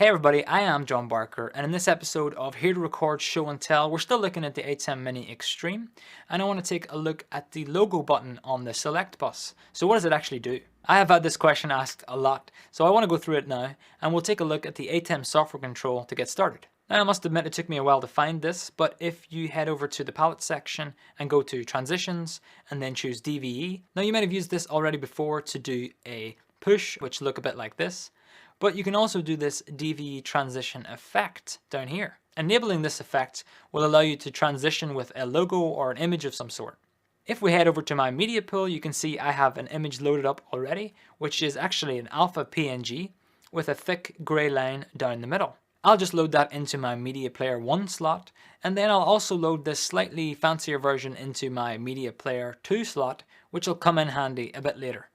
Hey everybody, I am John Barker, and in this episode of Here to Record Show and Tell, we're still looking at the ATEM Mini Extreme, and I want to take a look at the logo button on the select bus. So what does it actually do? I have had this question asked a lot, so I want to go through it now, and we'll take a look at the ATEM software control to get started. Now I must admit it took me a while to find this, but if you head over to the palette section and go to Transitions, and then choose DVE, now you might have used this already before to do a push, which look a bit like this. But you can also do this DVE transition effect down here. Enabling this effect will allow you to transition with a logo or an image of some sort. If we head over to my media pool, you can see I have an image loaded up already, which is actually an alpha PNG with a thick grey line down the middle. I'll just load that into my media player 1 slot, and then I'll also load this slightly fancier version into my media player 2 slot, which will come in handy a bit later.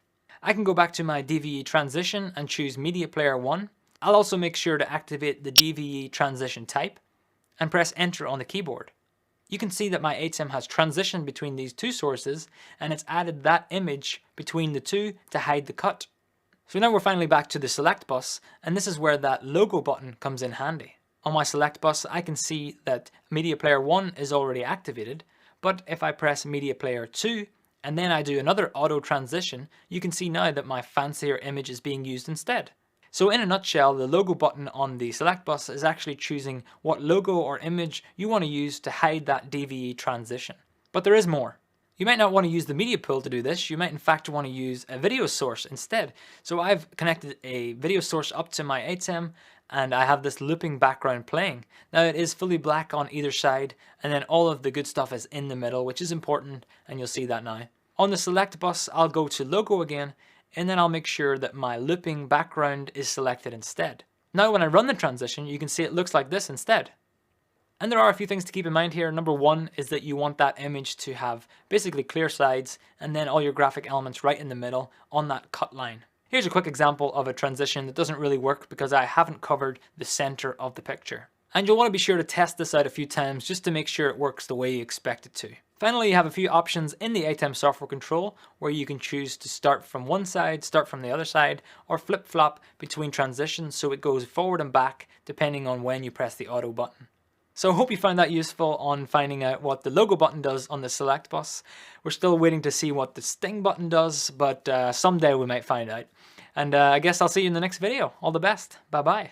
I can go back to my DVE transition and choose Media Player 1. I'll also make sure to activate the DVE transition type and press enter on the keyboard. You can see that my ATEM has transitioned between these two sources, and it's added that image between the two to hide the cut. So now we're finally back to the select bus, and this is where that logo button comes in handy. On my select bus I can see that Media Player 1 is already activated, but if I press Media Player 2 and then I do another auto transition, you can see now that my fancier image is being used instead. So in a nutshell, the logo button on the select bus is actually choosing what logo or image you want to use to hide that DVE transition. But there is more. You might not want to use the media pool to do this, you might in fact want to use a video source instead. So I've connected a video source up to my ATEM and I have this looping background playing. Now it is fully black on either side, and then all of the good stuff is in the middle, which is important, and you'll see that now. On the select bus, I'll go to logo again, and then I'll make sure that my looping background is selected instead. Now when I run the transition, you can see it looks like this instead. And there are a few things to keep in mind here. Number one is that you want that image to have basically clear sides, and then all your graphic elements right in the middle on that cut line. Here's a quick example of a transition that doesn't really work because I haven't covered the center of the picture. And you'll want to be sure to test this out a few times just to make sure it works the way you expect it to. Finally, you have a few options in the ATEM software control where you can choose to start from one side, start from the other side, or flip-flop between transitions so it goes forward and back depending on when you press the auto button. So I hope you found that useful on finding out what the logo button does on the select bus. We're still waiting to see what the sting button does, but someday we might find out. And I guess I'll see you in the next video. All the best. Bye bye.